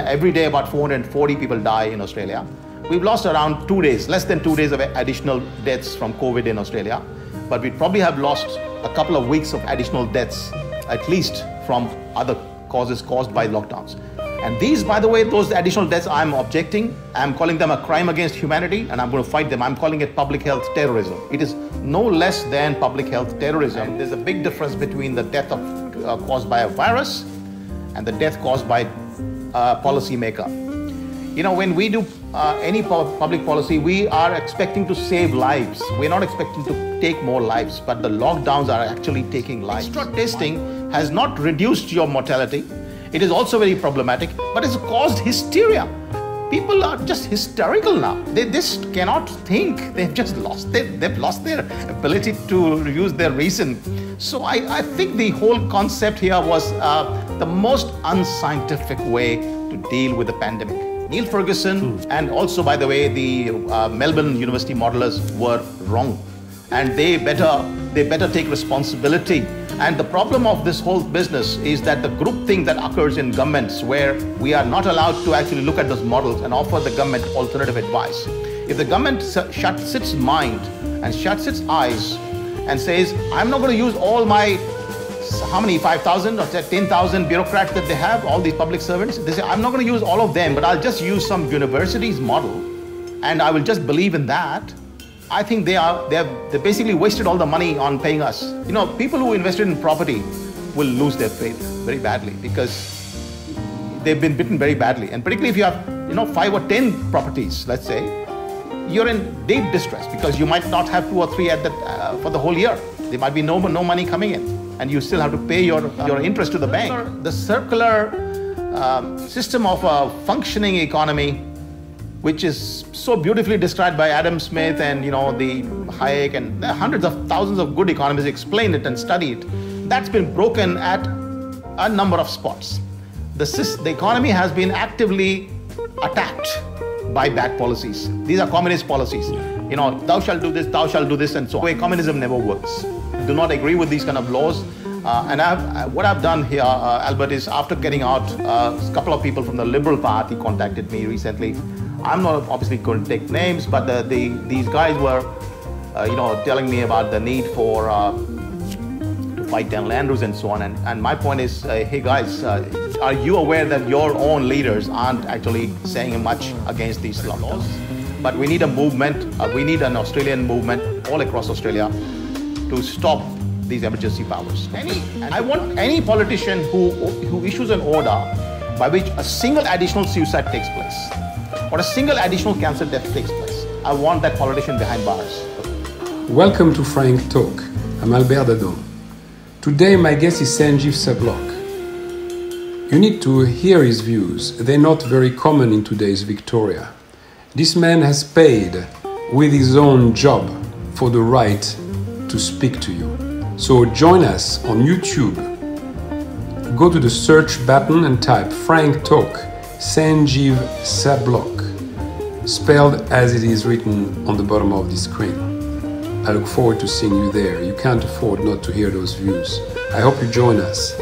Every day about 440 people die in Australia. We've lost around 2 days, less than 2 days of additional deaths from COVID in Australia. But we probably have lost a couple of weeks of additional deaths, at least from other causes caused by lockdowns. And these, by the way, those additional deaths, I'm objecting. I'm calling them a crime against humanity, and I'm going to fight them. I'm calling it public health terrorism. It is no less than public health terrorism. And there's a big difference between the death caused by a virus and the death caused by a policymaker. You know, when we do any public policy, we are expecting to save lives. We're not expecting to take more lives, but the lockdowns are actually taking lives. Extra testing has not reduced your mortality. It is also very problematic, but it's caused hysteria. People are just hysterical now. They just cannot think. They've just lost their ability to use their reason. So I think the whole concept here was the most unscientific way to deal with the pandemic. Neil Ferguson and also, by the way, the Melbourne University modelers were wrong, and they better take responsibility. And the problem of this whole business is that the groupthink that occurs in governments, where we are not allowed to actually look at those models and offer the government alternative advice. If the government shuts its mind and shuts its eyes and says, I'm not going to use all my, how many, 5,000 or 10,000 bureaucrats that they have, all these public servants, they say, I'm not going to use all of them, but I'll just use some university's model and I will just believe in that. I think they basically wasted all the money on paying us. You know, people who invested in property will lose their faith very badly because they've been bitten very badly. And particularly if you have, 5 or 10 properties, let's say, you're in deep distress because you might not have 2 or 3 for the whole year. There might be no money coming in, and you still have to pay your interest to the bank. The circular system of a functioning economy, which is so beautifully described by Adam Smith and the Hayek, and hundreds of thousands of good economists explain it and study it. That's been broken at a number of spots. The economy has been actively attacked by bad policies. These are communist policies. Thou shalt do this, and so on. Communism never works. Do not agree with these kind of laws. And what I've done here, Albert, is after getting out, a couple of people from the Liberal Party contacted me recently. I'm not obviously going to take names, but these guys were, telling me about the need for to fight down land rules and so on. And my point is, hey guys, are you aware that your own leaders aren't actually saying much against these laws? But we need a movement. We need an Australian movement all across Australia to stop these emergency powers. I want any politician who issues an order by which a single additional suicide takes place, or a single additional cancer death takes place. I want that politician behind bars. Welcome to Frank Talk. I'm Albert Dadon. Today my guest is Sanjeev Sablok. You need to hear his views. They're not very common in today's Victoria. This man has paid with his own job for the right to speak to you. So join us on YouTube. Go to the search button and type Frank Talk, Sanjeev Sablok, spelled as it is written on the bottom of the screen. I look forward to seeing you there. You can't afford not to hear those views. I hope you join us.